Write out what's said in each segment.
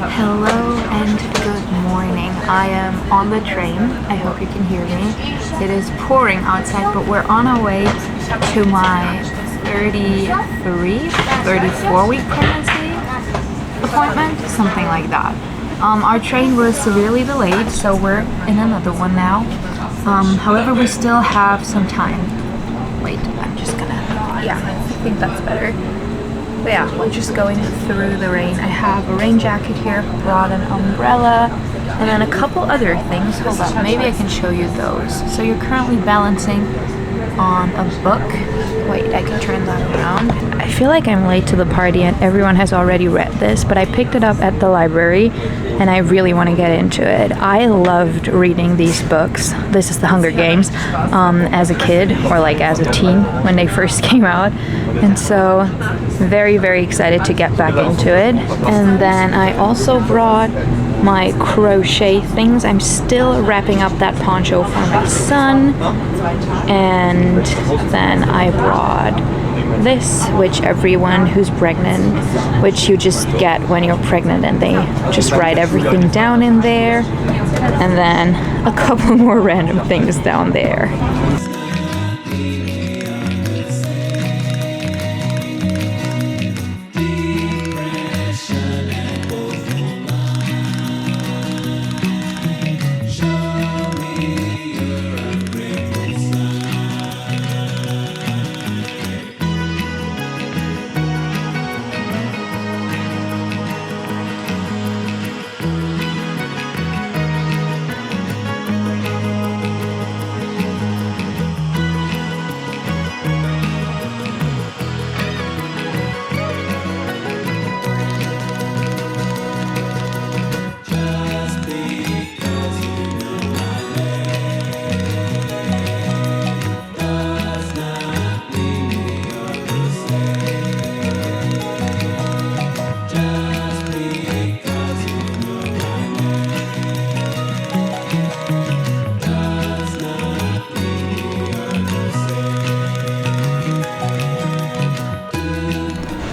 Hello and good morning. I am on the train. I hope you can hear me. It is pouring outside, but we're on our way to my 34 week pregnancy appointment, something like that. Our train was severely delayed, so we're in another one now. However, we still have some time. Wait, I'm just gonna, yeah, I think that's better. But yeah, we're just going through the rain. I have a rain jacket here, brought an umbrella, and then a couple other things. Hold on, maybe I can show you those. So you're currently balancing on a book. Wait, I can turn that around. I feel like I'm late to the party and everyone has already read this, but I picked it up at the library and I really want to get into it. I loved reading these books. This is The Hunger Games as a kid, or like as a teen when they first came out. And so very, very excited to get back into it. And then I also brought my crochet things. I'm still wrapping up that poncho for my son. And then I brought this, which everyone who's pregnant, which you just get when you're pregnant, and they just write everything down in there. And then a couple more random things down there.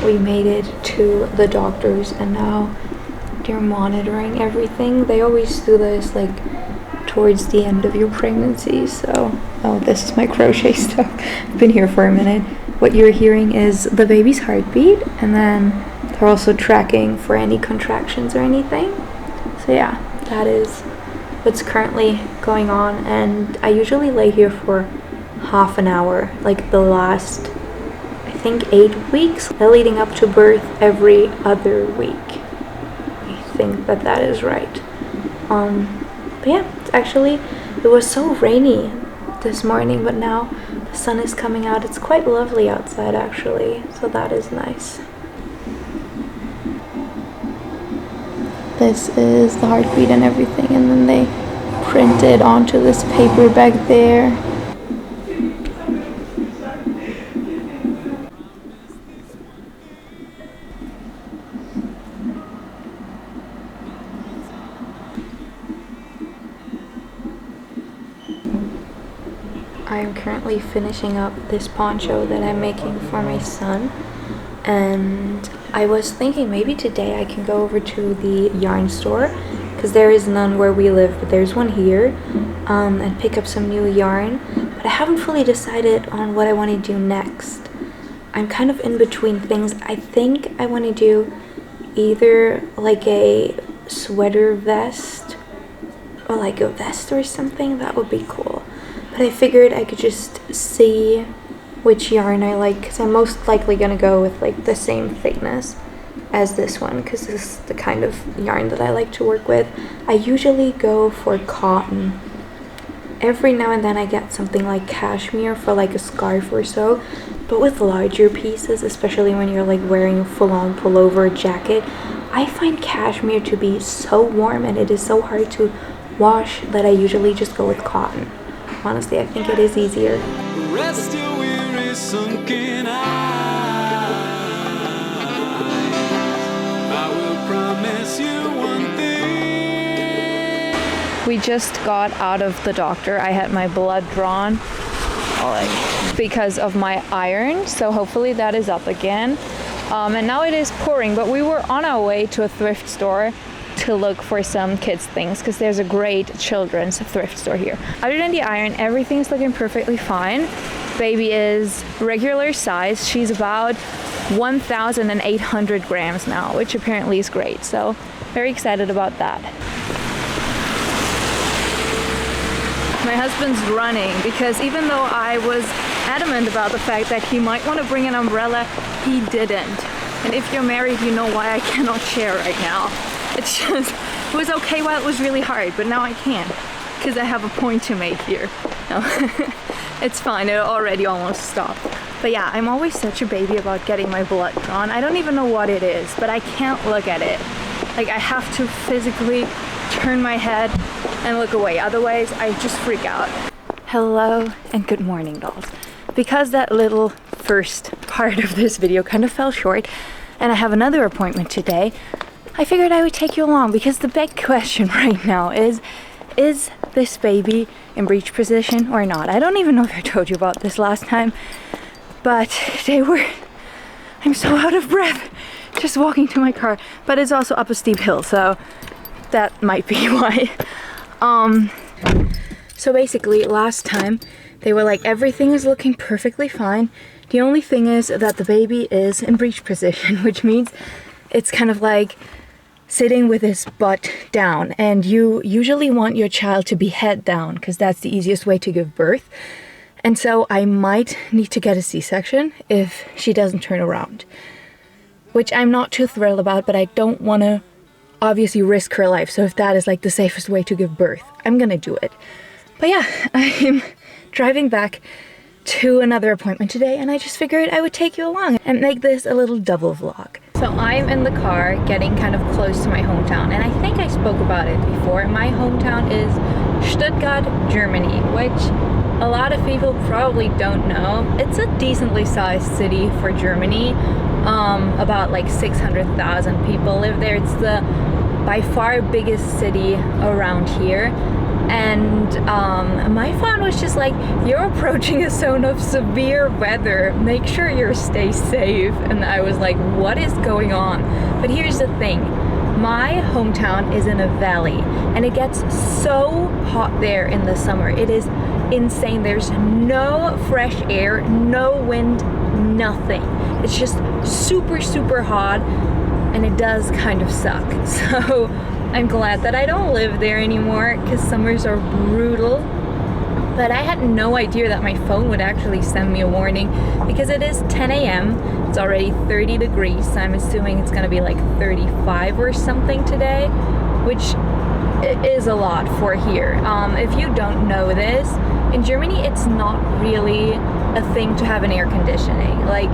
We made it to the doctor's and now they're monitoring everything. They always do this like towards the end of your pregnancy. So, oh, this is my crochet stuff. I've been here for a minute. What you're hearing is the baby's heartbeat, and then they're also tracking for any contractions or anything. So yeah, that is what's currently going on. And I usually lay here for half an hour, like the last, I think 8 weeks, leading up to birth every other week. I think that is right. But yeah, it was so rainy this morning, but now the sun is coming out. It's quite lovely outside actually, so that is nice. This is the heartbeat and everything, and then they print it onto this paper back there. I am currently finishing up this poncho that I'm making for my son, and I was thinking maybe today I can go over to the yarn store, because there is none where we live, but there's one here, and pick up some new yarn. But I haven't fully decided on what I want to do next. I'm kind of in between things. I think I want to do either like a sweater vest or like a vest or something. That would be cool. But I figured I could just see which yarn I like, because I'm most likely going to go with like the same thickness as this one, because this is the kind of yarn that I like to work with. I usually go for cotton. Every now and then I get something like cashmere for like a scarf or so, but with larger pieces, especially when you're like wearing a full-on pullover jacket, I find cashmere to be so warm and it is so hard to wash that I usually just go with cotton. Honestly, I think it is easier. Rest your weary sunken eyes. I will promise you one thing. We just got out of the doctor. I had my blood drawn because of my iron, so hopefully that is up again. And now it is pouring, but we were on our way to a thrift store to look for some kids things because there's a great children's thrift store here. Other than the iron, everything's looking perfectly fine. Baby is regular size. She's about 1,800 grams now, which apparently is great. So very excited about that. My husband's running because even though I was adamant about the fact that he might want to bring an umbrella, he didn't. And if you're married, you know why I cannot share right now. It's just, it was okay while it was really hard, but now I can't because I have a point to make here. No, it's fine, it already almost stopped. But yeah, I'm always such a baby about getting my blood drawn. I don't even know what it is, but I can't look at it. Like, I have to physically turn my head and look away, otherwise I just freak out. Hello and good morning, dolls. Because that little first part of this video kind of fell short and I have another appointment today, I figured I would take you along because the big question right now is this baby in breech position or not? I don't even know if I told you about this last time, but I'm so out of breath just walking to my car, but it's also up a steep hill, so that might be why. So basically last time they were like, everything is looking perfectly fine. The only thing is that the baby is in breech position, which means it's kind of like sitting with his butt down, and you usually want your child to be head down because that's the easiest way to give birth. And so I might need to get a C-section if she doesn't turn around, which I'm not too thrilled about, but I don't want to obviously risk her life. So if that is like the safest way to give birth, I'm gonna do it. But yeah, I'm driving back to another appointment today, and I just figured I would take you along and make this a little double vlog. So I'm in the car getting kind of close to my hometown, and I think I spoke about it before. My hometown is Stuttgart, Germany, which a lot of people probably don't know. It's a decently sized city for Germany. About like 600,000 people live there. It's the by far biggest city around here. And my phone was just like, you're approaching a zone of severe weather, make sure you stay safe. And I was like, what is going on? But here's the thing, my hometown is in a valley and it gets so hot there in the summer. It is insane. There's no fresh air, no wind, nothing. It's just super, super hot, and it does kind of suck. So I'm glad that I don't live there anymore because summers are brutal. But I had no idea that my phone would actually send me a warning because it is 10 a.m. It's already 30 degrees, so I'm assuming it's gonna be like 35 or something today, which is a lot for here. If you don't know this, in Germany it's not really a thing to have an air conditioning. Like,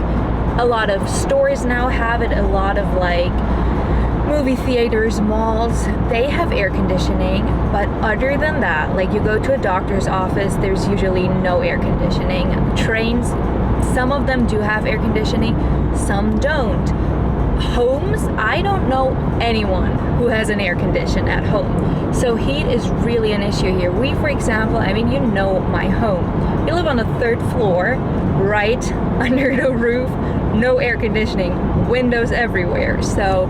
a lot of stores now have it, a lot of like movie theaters, malls, they have air conditioning, but other than that, like you go to a doctor's office, there's usually no air conditioning. Trains, some of them do have air conditioning, some don't. Homes, I don't know anyone who has an air condition at home. So heat is really an issue here. We, for example, I mean, you know my home. We live on the 3rd floor, right under the roof, no air conditioning, windows everywhere. So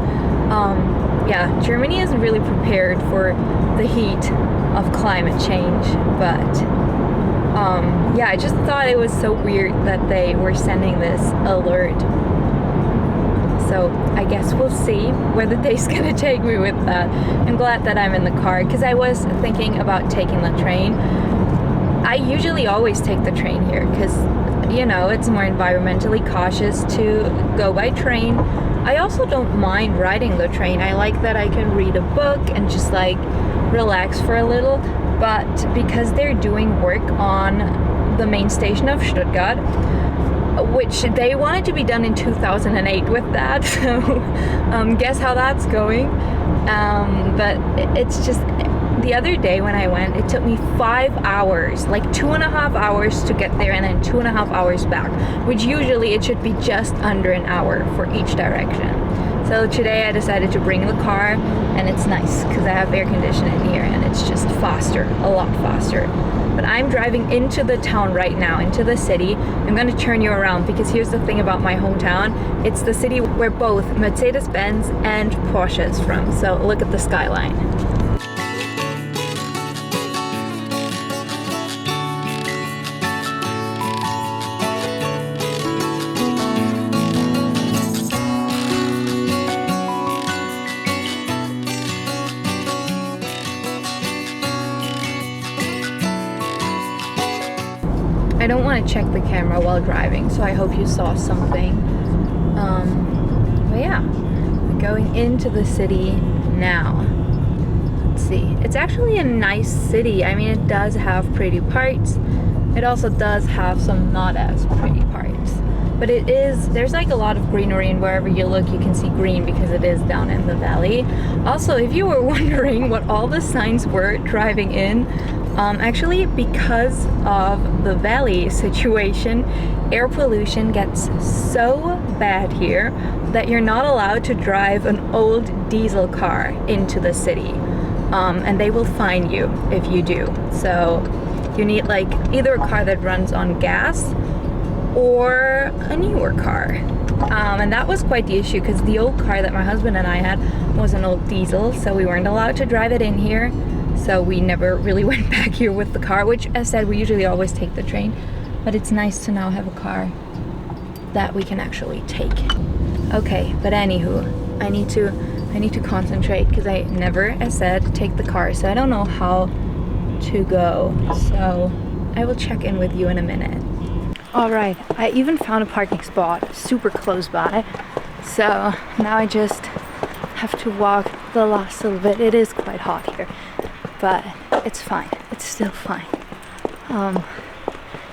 yeah, Germany isn't really prepared for the heat of climate change, but yeah, I just thought it was so weird that they were sending this alert. So I guess we'll see where the day's gonna take me with that. I'm glad that I'm in the car because I was thinking about taking the train. I usually always take the train here because, you know, it's more environmentally cautious to go by train. I also don't mind riding the train. I like that I can read a book and just like relax for a little, but because they're doing work on the main station of Stuttgart, which they wanted to be done in 2008 with that, so guess how that's going. But it's just, the other day when I went, it took me 5 hours, like 2.5 hours to get there and then 2.5 hours back, which usually it should be just under an hour for each direction. So today I decided to bring the car, and it's nice because I have air conditioning here and it's just faster, a lot faster. But I'm driving into the town right now, into the city. I'm gonna turn you around because here's the thing about my hometown. It's the city where both Mercedes-Benz and Porsche is from. So look at the skyline. I don't want to check the camera while driving, so I hope you saw something. But yeah, we're going into the city now. Let's see. It's actually a nice city. I mean, it does have pretty parts. It also does have some not as pretty parts. But there's like a lot of greenery, and wherever you look you can see green because it is down in the valley. Also, if you were wondering what all the signs were driving in, actually, because of the valley situation, air pollution gets so bad here that you're not allowed to drive an old diesel car into the city. And they will fine you if you do. So you need like either a car that runs on gas or a newer car. And that was quite the issue because the old car that my husband and I had was an old diesel, so we weren't allowed to drive it in here. So we never really went back here with the car, which, as said, we usually always take the train. But it's nice to now have a car that we can actually take. Okay, but anywho, I need to concentrate because I never, as said, take the car. So I don't know how to go. So I will check in with you in a minute. All right, I even found a parking spot super close by. So now I just have to walk the last little bit. It is quite hot here, but it's fine. It's still fine.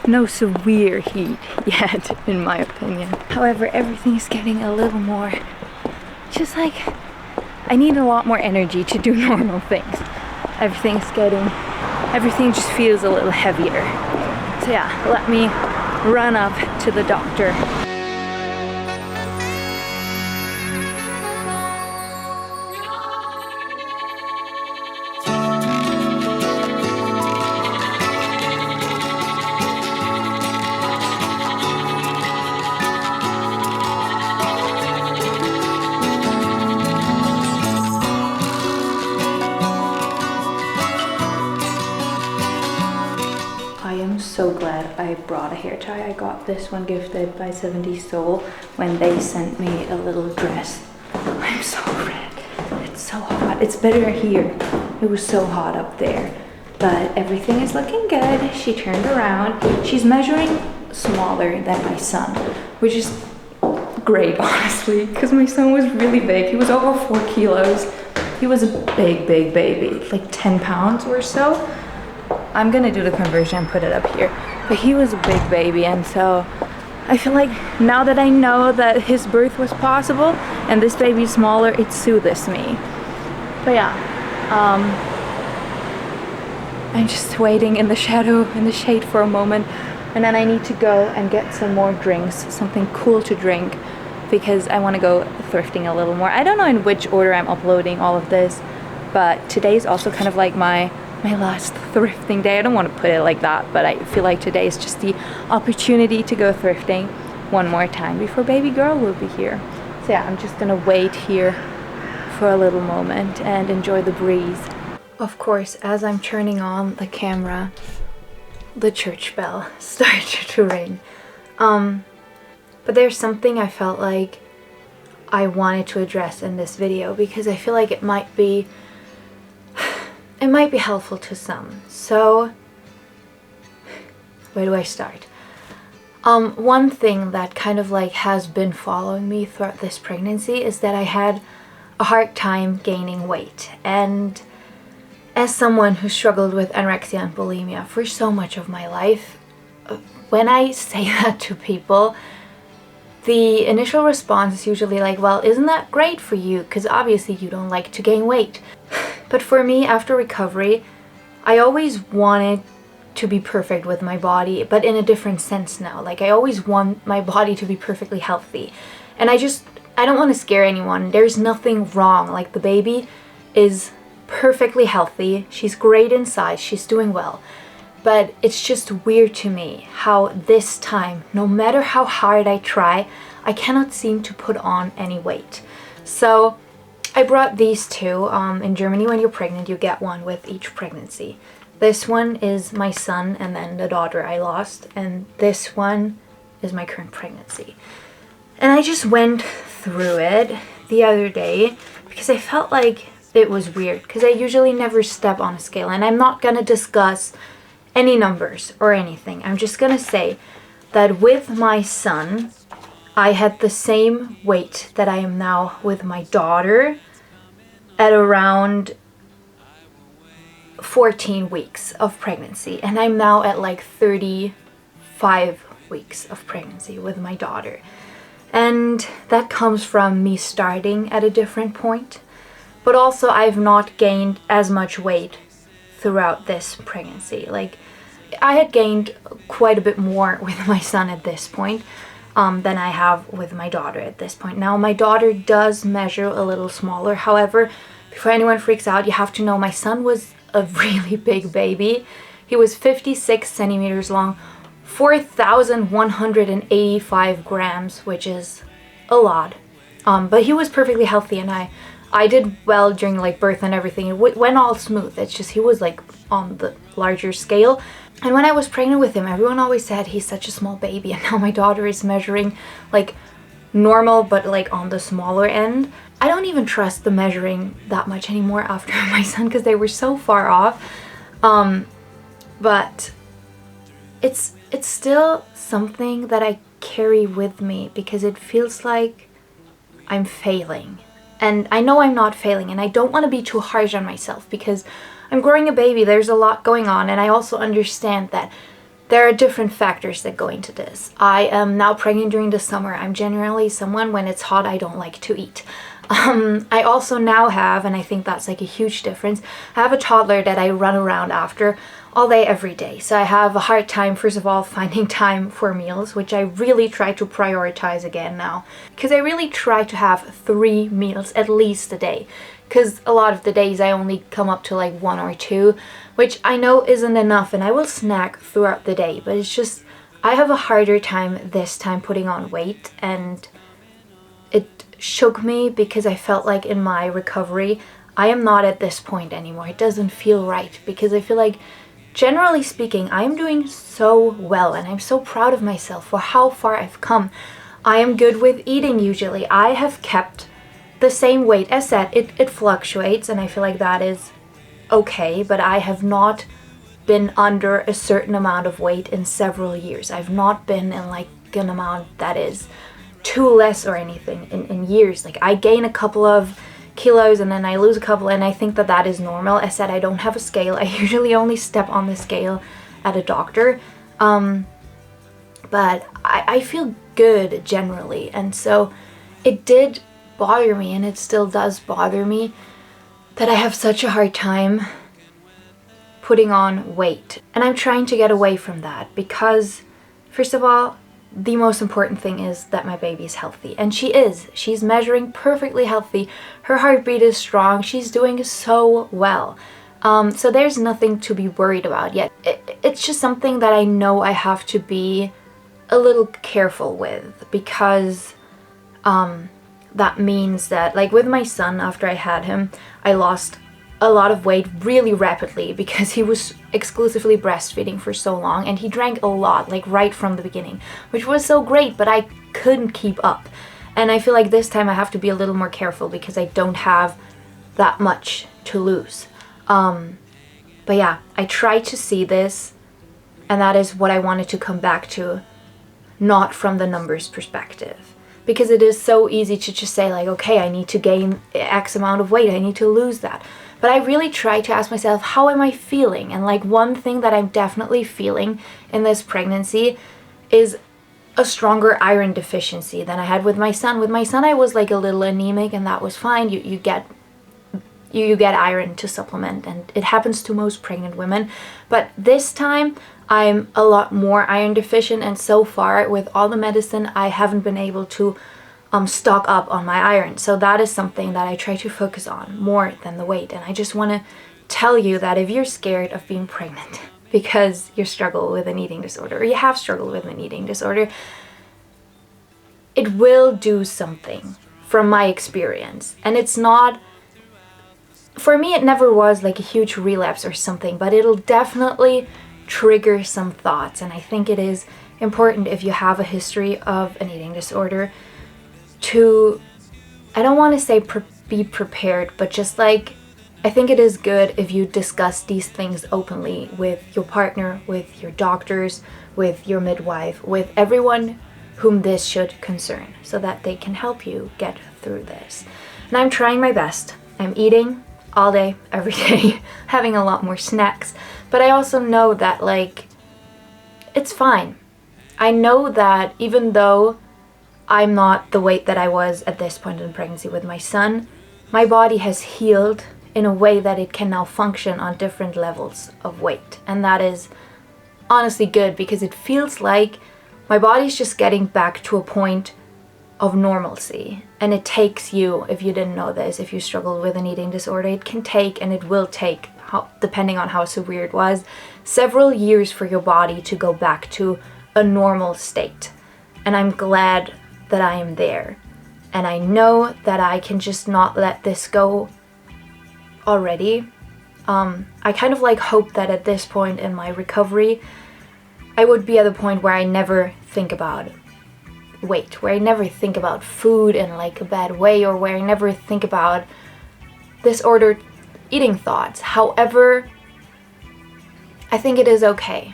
No severe heat yet, in my opinion. However, everything is getting a little more, just like, I need a lot more energy to do normal things. Everything just feels a little heavier. So yeah, let me run up to the doctor. I am so glad I brought a hair tie. I got this one gifted by 70 Soul when they sent me a little dress. I'm so red. It's so hot. It's better here. It was so hot up there. But everything is looking good. She turned around. She's measuring smaller than my son, which is great, honestly, because my son was really big. He was over 4 kilos. He was a big baby, like 10 pounds or so. I'm gonna do the conversion and put it up here. But he was a big baby, and so I feel like now that I know that his birth was possible and this baby's smaller, it soothes me. But yeah, I'm just waiting in the shadow, in the shade for a moment, and then I need to go and get some more drinks, something cool to drink, because I want to go thrifting a little more. I don't know in which order I'm uploading all of this, but today's also kind of like my last thrifting day. I don't want to put it like that, but I feel like today is just the opportunity to go thrifting one more time before baby girl will be here. So yeah, I'm just gonna wait here for a little moment and enjoy the breeze. Of course, as I'm turning on the camera, the church bell started to ring. But there's something I felt like I wanted to address in this video because I feel like it might be helpful to some. So where do I start? One thing that kind of like has been following me throughout this pregnancy is that I had a hard time gaining weight. And as someone who struggled with anorexia and bulimia for so much of my life, when I say that to people, the initial response is usually like, well, isn't that great for you? Because obviously you don't like to gain weight. But for me, after recovery, I always wanted to be perfect with my body, but in a different sense now. Like, I always want my body to be perfectly healthy. And I don't want to scare anyone. There's nothing wrong. Like, the baby is perfectly healthy. She's great in size. She's doing well. But it's just weird to me how this time, no matter how hard I try, I cannot seem to put on any weight. So I brought these two. In Germany, when you're pregnant, you get one with each pregnancy. This one is my son and then the daughter I lost. And this one is my current pregnancy. And I just went through it the other day because I felt like it was weird. Because I usually never step on a scale. And I'm not going to discuss any numbers or anything. I'm just going to say that with my son, I had the same weight that I am now with my daughter at around 14 weeks of pregnancy. And I'm now at like 35 weeks of pregnancy with my daughter. And that comes from me starting at a different point. But also I've not gained as much weight throughout this pregnancy. Like, I had gained quite a bit more with my son at this point than I have with my daughter at this point. Now, my daughter does measure a little smaller. However, before anyone freaks out, you have to know my son was a really big baby. He was 56 centimeters long, 4,185 grams, which is a lot. But he was perfectly healthy, and I did well during like birth and everything. It went all smooth. It's just he was like on the larger scale. And when I was pregnant with him, everyone always said he's such a small baby. And now my daughter is measuring like normal, but like on the smaller end. I don't even trust the measuring that much anymore after my son because they were so far off. But it's still something that I carry with me because it feels like I'm failing. And I know I'm not failing, and I don't want to be too harsh on myself because I'm growing a baby, there's a lot going on, and I also understand that there are different factors that go into this. I am now pregnant during the summer. I'm generally someone, when it's hot, I don't like to eat. I also now have, and I think that's like a huge difference, I have a toddler that I run around after all day, every day. So I have a hard time, first of all, finding time for meals, which I really try to prioritize again now. Because I really try to have 3 meals at least a day. Because a lot of the days I only come up to like 1 or 2, which I know isn't enough, and I will snack throughout the day. But it's just, I have a harder time this time putting on weight, and it shook me because I felt like in my recovery, I am not at this point anymore. It doesn't feel right because I feel like, generally speaking, I am doing so well and I'm so proud of myself for how far I've come. I am good with eating usually. I have kept the same weight. As said, it fluctuates and I feel like that is okay, but I have not been under a certain amount of weight in several years. I've not been in like an amount that is too less or anything in years. Like, I gain a couple of kilos and then I lose a couple, and I think that that is normal. As said, I don't have a scale. I usually only step on the scale at a doctor, but I feel good generally. And so it did bother me, and it still does bother me, that I have such a hard time putting on weight. And I'm trying to get away from that because, first of all, the most important thing is that my baby is healthy. And she is. She's measuring perfectly healthy. Her heartbeat is strong. She's doing so well. So there's nothing to be worried about yet. It's just something that I know I have to be a little careful with because that means that, like with my son, after I had him, I lost a lot of weight really rapidly because he was exclusively breastfeeding for so long, and he drank a lot, like right from the beginning, which was so great, but I couldn't keep up. And I feel like this time I have to be a little more careful because I don't have that much to lose. But yeah, I try to see this, and that is what I wanted to come back to, not from the numbers perspective. Because it is so easy to just say like, okay, I need to gain X amount of weight, I need to lose that. But I really try to ask myself, how am I feeling? And like one thing that I'm definitely feeling in this pregnancy is a stronger iron deficiency than I had with my son. With my son, I was like a little anemic, and that was fine. You get iron to supplement, and it happens to most pregnant women. But this time, I'm a lot more iron deficient, and so far with all the medicine, I haven't been able to stock up on my iron. So that is something that I try to focus on more than the weight. And I just want to tell you that if you're scared of being pregnant because you struggle with an eating disorder, or you have struggled with an eating disorder, it will do something from my experience. And it's not, for me it never was like a huge relapse or something, but it'll definitely trigger some thoughts. And I think it is important, if you have a history of an eating disorder, to, I don't want to say be prepared, but just like, I think it is good if you discuss these things openly with your partner, with your doctors, with your midwife, with everyone whom this should concern, so that they can help you get through this. And I'm trying my best. I'm eating all day, every day, having a lot more snacks, but I also know that like, it's fine. I know that even though I'm not the weight that I was at this point in pregnancy with my son, my body has healed in a way that it can now function on different levels of weight. And that is honestly good, because it feels like my body's just getting back to a point of normalcy. And it takes you, if you didn't know this, if you struggle with an eating disorder, it can take, and it will take, depending on how severe it was, several years for your body to go back to a normal state. And I'm glad that I am there. And I know that I can just not let this go already. I kind of like hope that at this point in my recovery, I would be at a point where I never think about weight, where I never think about food in like a bad way, or where I never think about disordered eating thoughts. However, I think it is okay.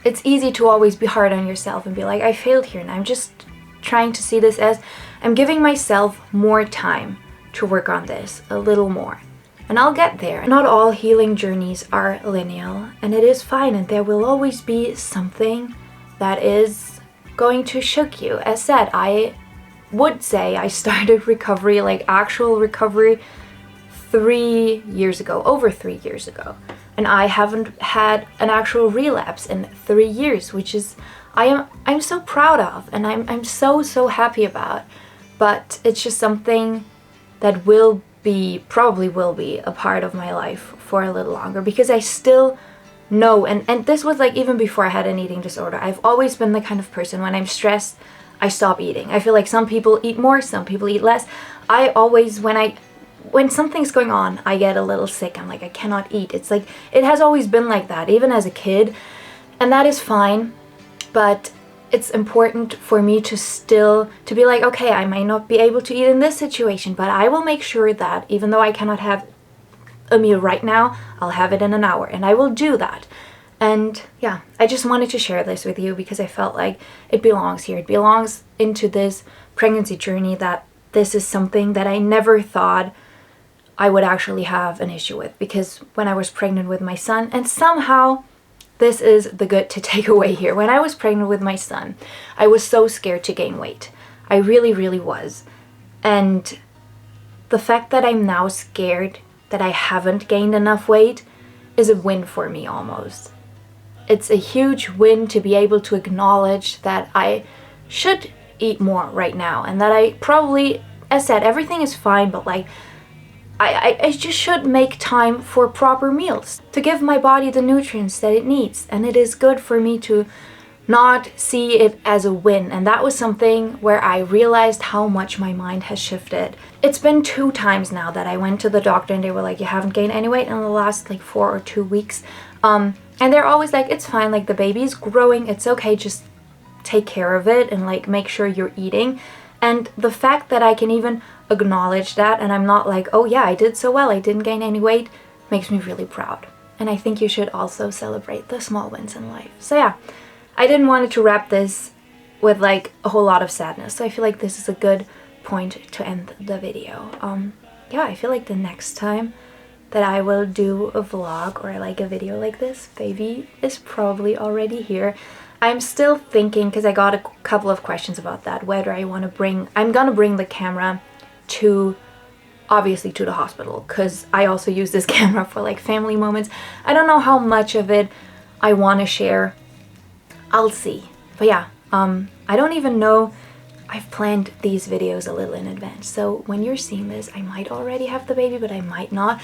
It's easy to always be hard on yourself and be like, I failed here, and I'm just trying to see this as I'm giving myself more time to work on this a little more. And I'll get there. Not all healing journeys are linear, and it is fine, and there will always be something that is going to shock you. As said, I would say I started recovery, like actual recovery, 3 years ago, over 3 years ago. And I haven't had an actual relapse in 3 years, which is I'm so proud of, and I'm so happy about. But it's just something that probably will be a part of my life for a little longer, because I still know, and this was like even before I had an eating disorder, I've always been the kind of person, when I'm stressed, I stop eating. I feel like some people eat more, some people eat less. I always, when something's going on, I get a little sick. I'm like, I cannot eat. It's like, it has always been like that, even as a kid, and that is fine. But it's important for me to be like, okay, I might not be able to eat in this situation, but I will make sure that even though I cannot have a meal right now, I'll have it in an hour, and I will do that. And yeah, I just wanted to share this with you because I felt like it belongs here. It belongs into this pregnancy journey, that this is something that I never thought I would actually have an issue with, because when I was pregnant with my son, and somehow this is the good to take away here. When I was pregnant with my son, I was so scared to gain weight. I really was. And the fact that I'm now scared that I haven't gained enough weight is a win for me almost. It's a huge win to be able to acknowledge that I should eat more right now, and that I probably, as said, everything is fine, but like I just should make time for proper meals to give my body the nutrients that it needs. And it is good for me to not see it as a win. And that was something where I realized how much my mind has shifted. It's been 2 times now that I went to the doctor and they were like, you haven't gained any weight in the last like 4 or 2 weeks. And they're always like, it's fine, like the baby's growing, it's okay, just take care of it and like make sure you're eating. And the fact that I can even acknowledge that, and I'm not like, oh yeah, I did so well, I didn't gain any weight, makes me really proud. And I think you should also celebrate the small wins in life. So yeah, I didn't want to wrap this with like a whole lot of sadness, so I feel like this is a good point to end the video. Yeah, I feel like the next time that I will do a vlog or like a video like this, baby is probably already here. I'm still thinking, because I got a couple of questions about that, whether I'm gonna bring the camera obviously to the hospital, because I also use this camera for like family moments. I don't know how much of it I want to share. I'll see. But yeah, I don't even know I've planned these videos a little in advance. So when you're seeing this, I might already have the baby, but I might not.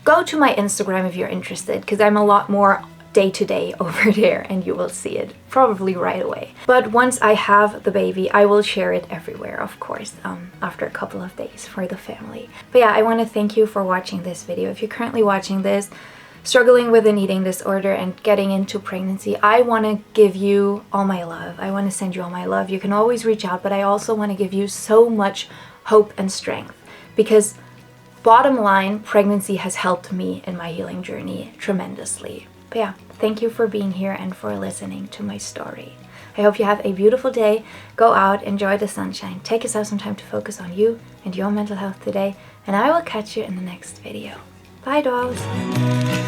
Go to my Instagram if you're interested, because I'm a lot more day-to-day over there and you will see it probably right away. But once I have the baby, I will share it everywhere, of course, after a couple of days for the family. But yeah, I want to thank you for watching this video. If you're currently watching this, struggling with an eating disorder and getting into pregnancy, I want to give you all my love. I want to send you all my love. You can always reach out, but I also want to give you so much hope and strength, because bottom line, pregnancy has helped me in my healing journey tremendously. But yeah, thank you for being here and for listening to my story. I hope you have a beautiful day. Go out, enjoy the sunshine, take yourself some time to focus on you and your mental health today, and I will catch you in the next video. Bye, dolls!